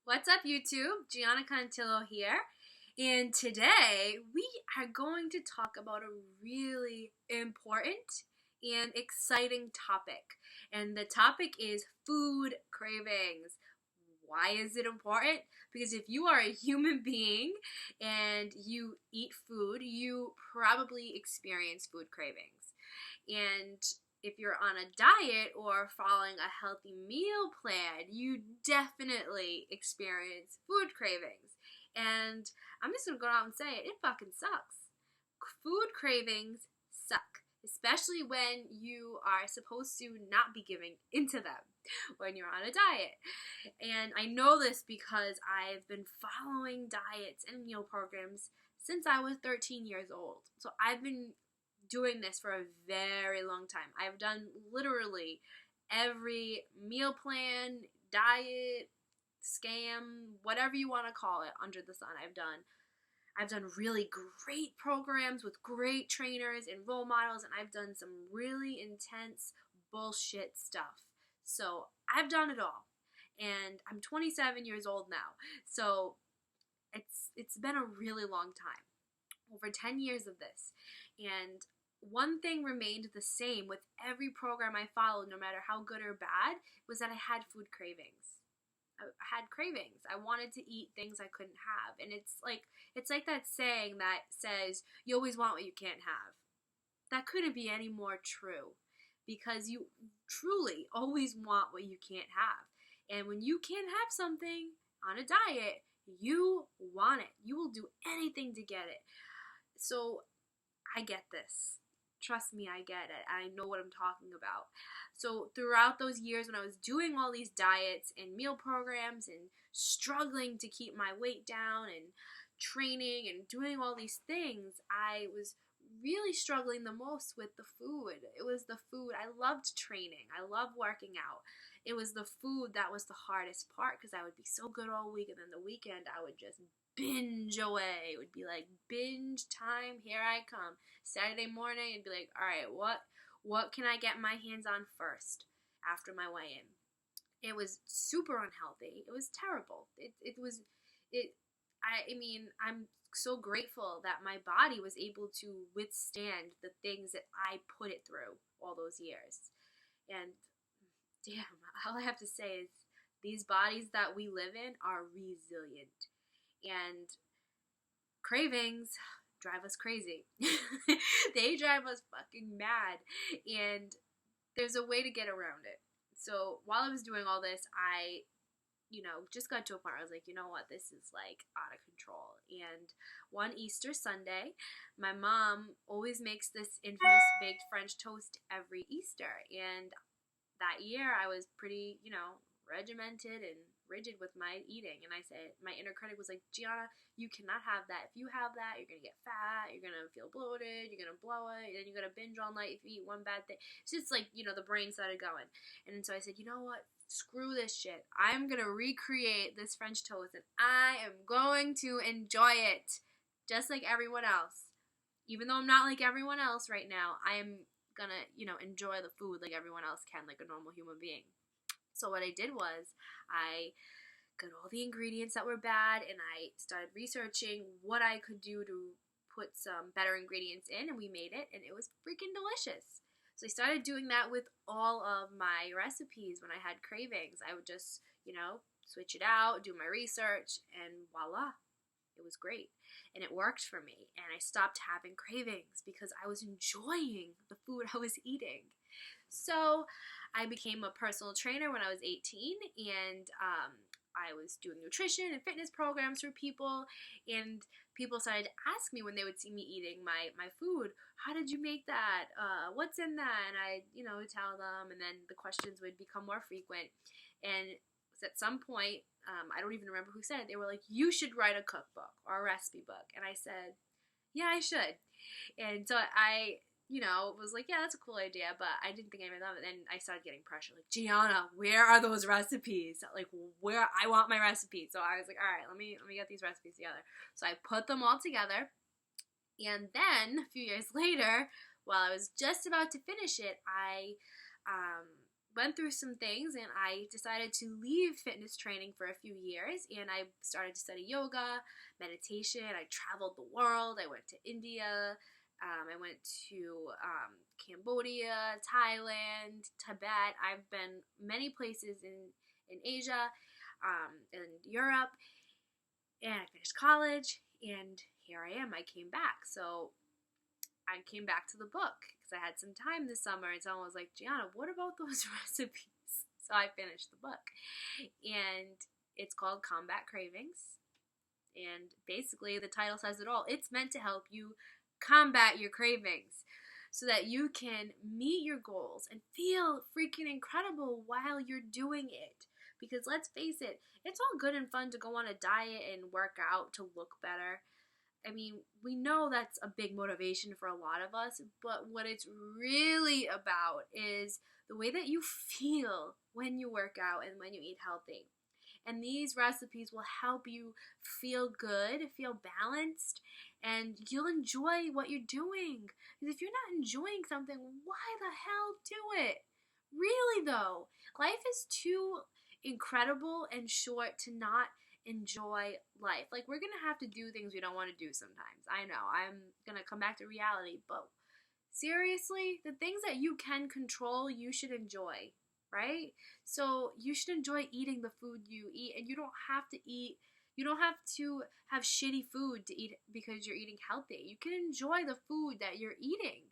What's up, YouTube? Gianna Contillo here, and today we are going to talk about a really important and exciting topic. And the topic is food cravings. Why is it important? Because if you are a human being and you eat food, you probably experience food cravings. And if you're on a diet or following a healthy meal plan, you definitely experience food cravings. And I'm just gonna go out and say it fucking sucks. Food cravings suck, especially when you are supposed to not be giving into them when you're on a diet. And I know this because I've been following diets and meal programs since I was 13 years old. So I've been doing this for a very long time. I've done literally every meal plan, diet, scam, whatever you want to call it under the sun. I've done really great programs with great trainers and role models, and I've done some really intense bullshit stuff. So I've done it all. And I'm 27 years old now. So it's been a really long time. Over 10 years of this. And one thing remained the same with every program I followed, no matter how good or bad, was that I had food cravings. I had cravings. I wanted to eat things I couldn't have. And it's like that saying that says, you always want what you can't have. That couldn't be any more true, because you truly always want what you can't have. And when you can't have something on a diet, you want it. You will do anything to get it. So I get this. Trust me, I get it. I know what I'm talking about. So throughout those years when I was doing all these diets and meal programs and struggling to keep my weight down and training and doing all these things, I was really struggling the most with the food. It was the food. I loved training. I loved working out. It was the food that was the hardest part, because I would be so good all week, and then the weekend I would just binge away. It would be like binge time, here I come. Saturday morning, it'd be like, all right, what can I get my hands on first after my weigh-in? It was super unhealthy. It was terrible. I'm so grateful that my body was able to withstand the things that I put it through all those years. And damn, all I have to say is these bodies that we live in are resilient. And cravings drive us crazy. They drive us fucking mad. And there's a way to get around it. So while I was doing all this, I just got to a point where I was like, you know what, this is like out of control. And one Easter Sunday, my mom always makes this infamous baked French toast every Easter. And that year I was pretty, regimented and rigid with my eating. And I said, my inner critic was like, Gianna, you cannot have that. If you have that, you're going to get fat, you're going to feel bloated, you're going to blow it, and then you're going to binge all night if you eat one bad thing. It's just like, the brain started going. And so I said, you know what? Screw this shit. I'm going to recreate this French toast, and I am going to enjoy it just like everyone else. Even though I'm not like everyone else right now, I am going to, enjoy the food like everyone else can, like a normal human being. So what I did was I got all the ingredients that were bad, and I started researching what I could do to put some better ingredients in, and we made it, and it was freaking delicious. So I started doing that with all of my recipes when I had cravings. I would just, switch it out, do my research, and voila, it was great. And it worked for me, and I stopped having cravings because I was enjoying the food I was eating. So I became a personal trainer when I was 18, and I was doing nutrition and fitness programs for people, and people started to ask me when they would see me eating my food, how did you make that? What's in that? And I, tell them, and then the questions would become more frequent. And at some point, I don't even remember who said it, they were like, you should write a cookbook or a recipe book. And I said, yeah, I should. And so I was like, yeah, that's a cool idea, but I didn't think anything of it. Then I started getting pressure, like, Gianna, where are those recipes? Like, where, I want my recipes. So I was like, all right, let me get these recipes together. So I put them all together, and then a few years later, while I was just about to finish it, I went through some things, and I decided to leave fitness training for a few years, and I started to study yoga, meditation. I traveled the world. I went to India. I went to Cambodia, Thailand, Tibet. I've been many places in Asia, in Europe, and I finished college, and here I am. I came back. So I came back to the book because I had some time this summer, and someone was like, Gianna, what about those recipes? So I finished the book, and it's called Combat Cravings, and basically the title says it all. It's meant to help you combat your cravings so that you can meet your goals and feel freaking incredible while you're doing it. Because let's face it, it's all good and fun to go on a diet and work out to look better. I mean, we know that's a big motivation for a lot of us, but what it's really about is the way that you feel when you work out and when you eat healthy. And these recipes will help you feel good, feel balanced, and you'll enjoy what you're doing. Because if you're not enjoying something, why the hell do it? Really, though, life is too incredible and short to not enjoy life. Like, we're gonna have to do things we don't want to do sometimes. I know, I'm gonna come back to reality, but seriously, the things that you can control, you should enjoy, right? So you should enjoy eating the food you eat, and you don't have to have shitty food to eat because you're eating healthy. You can enjoy the food that you're eating.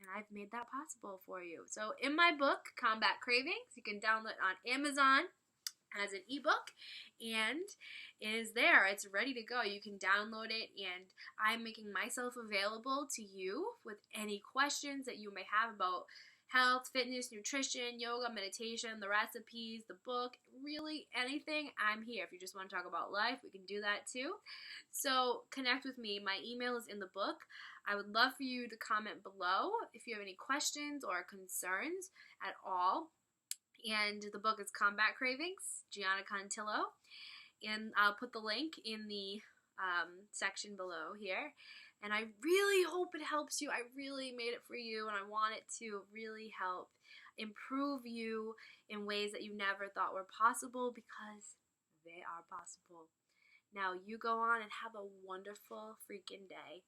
And I've made that possible for you. So in my book, Combat Cravings, you can download it on Amazon as an ebook, and it is there. It's ready to go. You can download it, and I'm making myself available to you with any questions that you may have about health, fitness, nutrition, yoga, meditation, the recipes, the book, really anything. I'm here. If you just want to talk about life, we can do that too. So connect with me. My email is in the book. I would love for you to comment below if you have any questions or concerns at all. And the book is Combat Cravings, Gianna Contillo. And I'll put the link in the section below here. And I really hope it helps you. I really made it for you, and I want it to really help improve you in ways that you never thought were possible, because they are possible. Now you go on and have a wonderful freaking day.